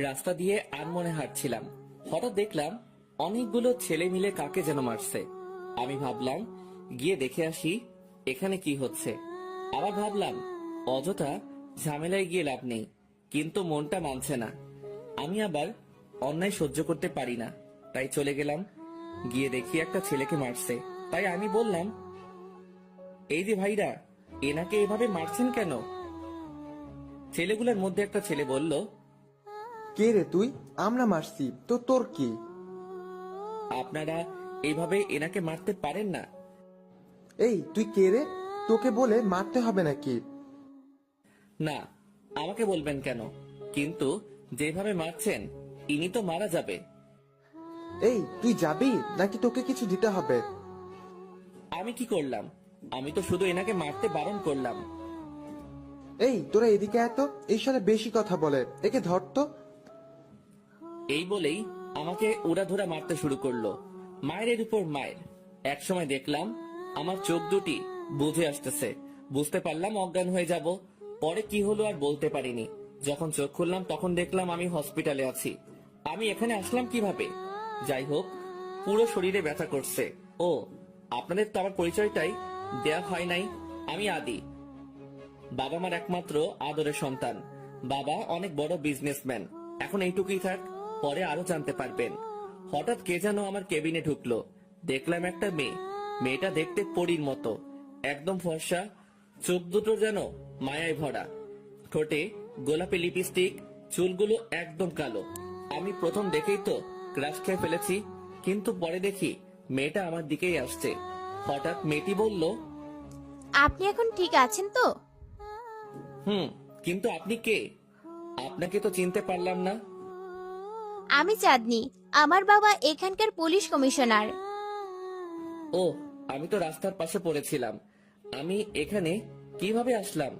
রাস্তা দিয়ে আনমনে হাঁটছিলাম। হঠাৎ দেখলাম অনেকগুলো ছেলে মিলে কাকে যেন মারছে। আমি ভাবলাম গিয়ে দেখে আসি এখানে কি হচ্ছে। আবার ভাবলাম অযথা ঝামেলায় গিয়ে লাভ নেই, কিন্তু মনটা মানছে না। আমি আবার অন্যায় সহ্য করতে পারি না, তাই চলে গেলাম। গিয়ে দেখি একটা ছেলেকে মারছে। তাই আমি বললাম, এই যে ভাইরা, এনাকে এভাবে মারছেন কেন? ছেলেগুলোর মধ্যে একটা ছেলে বলল, কে রে তুই? আমরা মারছি তো তোর কি? আপনারা এইভাবে এনাকে মারতে পারেন না। এই তুই কে রে? তোকে বলে মারতে হবে নাকি? না, আমাকে বলবেন কেন, কিন্তু যেভাবে মারছেন ইনি তো মারা যাবে। এই তুই যাবি নাকি তোকে কিছু দিতে হবে? আমি কি করলাম? আমি তো শুধু এনাকে মারতে বারণ করলাম। এই তোরা এদিকে এত, এই সালে বেশি কথা বলে, একে ধর তো। এই বলেই আমাকে উড়াধুরা মারতে শুরু করলো, মায়ের উপর মায়ের। এক সময় দেখলাম আমার চোখ দুটি বুঝে আসতেছে। বুঝতে পারলাম অজ্ঞান হয়ে যাব। পরে কি হলো আর বলতে পারিনি। যখন চোখ খুললাম তখন দেখলাম আমি হসপিটালে আছি। আমি এখানে আসলাম কিভাবে? যাই হোক, পুরো শরীরে ব্যথা করছে। ও, আপনাদের তো আমার পরিচয়টাই দেয়া হয় নাই। আমি আদি, বাবা মার একমাত্র আদরের সন্তান। বাবা অনেক বড় বিজনেসম্যান। এখন এইটুকুই থাক, পরে আরো জানতে পারবেন। হঠাৎ কে যেন আমার কেবিনে ঢুকলো। দেখলাম একটা মেয়ে। মেয়েটা দেখতে পরীর মতো, একদম ফর্সা, চোখ দুটো যেন মায়ায় ভরা, ঠোঁটে গোলাপি লিপস্টিক, চুলগুলো একদম কালো। আমি প্রথম দেখেই তো ক্রাশ খেয়ে ফেলেছি, কিন্তু পরে দেখি মেয়েটা আমার দিকেই আসছে। হঠাৎ মেয়েটি বলল, আপনি এখন ঠিক আছেন তো? কিন্তু আপনি কে? আপনাকে তো চিনতে পারলাম না। আমি চাঁদনি, আমার বাবা এখানকার পুলিশ কমিশনার। ও, আমি তো রাস্তার পাশে পড়েছিলাম। আমি এখানে কিভাবে আসলাম?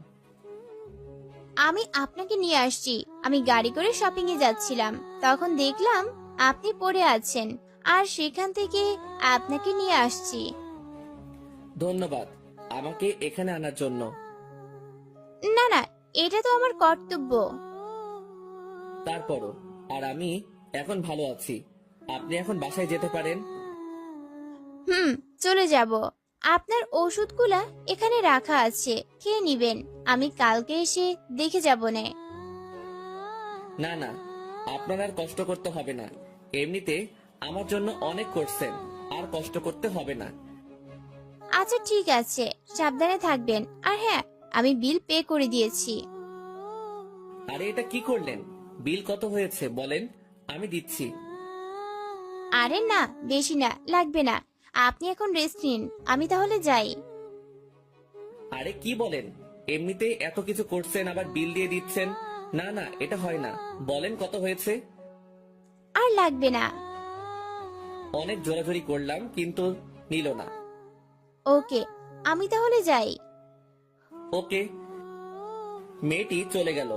আমি আপনাকে নিয়ে আসছি। আমি গাড়ি করে শপিং এ যাচ্ছিলাম, তখন দেখলাম আপনি পড়ে আছেন, আর সেখান থেকে আপনাকে নিয়ে আসছি। ধন্যবাদ আমাকে এখানে আনার জন্য। না না, এটা তো আমার কর্তব্য। তারপরও, আর আমি এখন ভালো আছি। আপনি এখন বাসায় যেতে পারেন। চলে যাব। আপনার ওষুধগুলা এখানে রাখা আছে, খেয়ে নিবেন। আমি কালকে এসে দেখে যাব নে। না না, আপনার আর কষ্ট করতে হবে না। এমনিতে আমার জন্য অনেক করছেন, আর কষ্ট করতে হবে না। আচ্ছা ঠিক আছে, সাবধানে থাকবেন। আর হ্যাঁ, আমি বিল পে করে দিয়েছি। আরে এটা কি করলেন? বিল কত হয়েছে বলেন, আমি দিচ্ছি। আরে না, বেশি না, লাগবে না। আপনি এখন রেস্ট নিন, আমি তাহলে যাই। আরে কি বলেন? এমনিতেই এত কিছু করছেন আবার বিল দিয়ে দিচ্ছেন? না না, এটা হয় না। বলেন কত হয়েছে। আর লাগবে না। অনেক জোরাজোরি করলাম কিন্তু নিল না। ওকে, আমি তাহলে যাই। ওকে। মেয়েটি চলে গেল।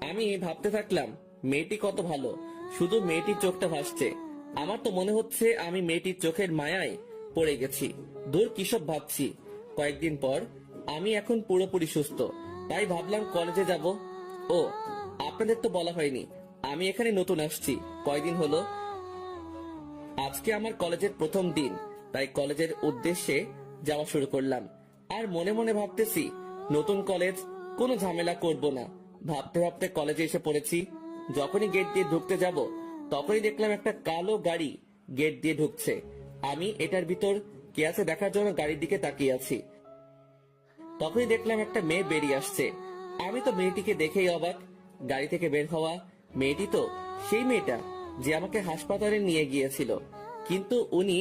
আমি ভাবতে থাকলাম মেয়েটি কত ভালো, শুধু মেয়েটির চোখটা ভাসছে। আমার তো মনে হচ্ছে আমি মেয়েটির চোখের মায়ায় পড়ে গেছি। দূর কিসব ভাবছি। কয়েকদিন পর আমি এখন পুরোপুরি সুস্থ, তাই ভাবলাম কলেজে যাব। ও, আপনাদের তো বলা হয়নি, আমি এখানে নতুন আসছি, কয়দিন হলো। আজকে আমার কলেজের প্রথম দিন, তাই কলেজের উদ্দেশ্যে যাওয়া শুরু করলাম। আর মনে মনে ভাবতেছি নতুন কলেজ, কোনো ঝামেলা করব না। ভাবতে ভাবতে কলেজে এসে পড়েছি। যখনই গেট দিয়ে ঢুকতে যাব, তখনই দেখলাম একটা কালো গাড়ি গেট দিয়ে ঢুকছে। আমি এটার ভিতর কে আছে দেখার জন্য গাড়ির দিকে তাকিয়ে আছি। তখনই দেখলাম একটা মেয়ে বেরিয়ে আসছে। আমি তো মেয়েটিকে দেখেই অবাক। গাড়ি থেকে বের হওয়া মেয়েটি তো সেই মেয়েটা যে আমাকে হাসপাতালে নিয়ে গিয়েছিল। কিন্তু উনি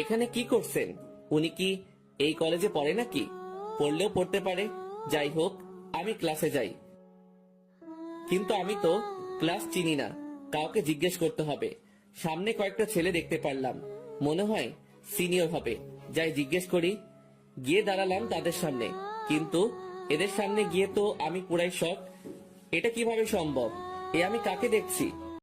এখানে কি করছেন? উনি কি এই কলেজে পড়ে নাকি? পড়লেও পড়তে পারে। যাই হোক, আমি ক্লাসে যাই। কিন্তু আমি তো ক্লাস চিনি না, কাউকে জিজ্ঞেস করতে হবে। সামনে কয়েকটা ছেলে দেখতে পারলাম, মনে হয় সিনিয়র হবে। যাই জিজ্ঞেস করি। গিয়ে দাঁড়ালাম তাদের সামনে, কিন্তু এদের সামনে গিয়ে তো আমি পুরাই শক। এটা কিভাবে সম্ভব? এ আমি কাকে দেখছি?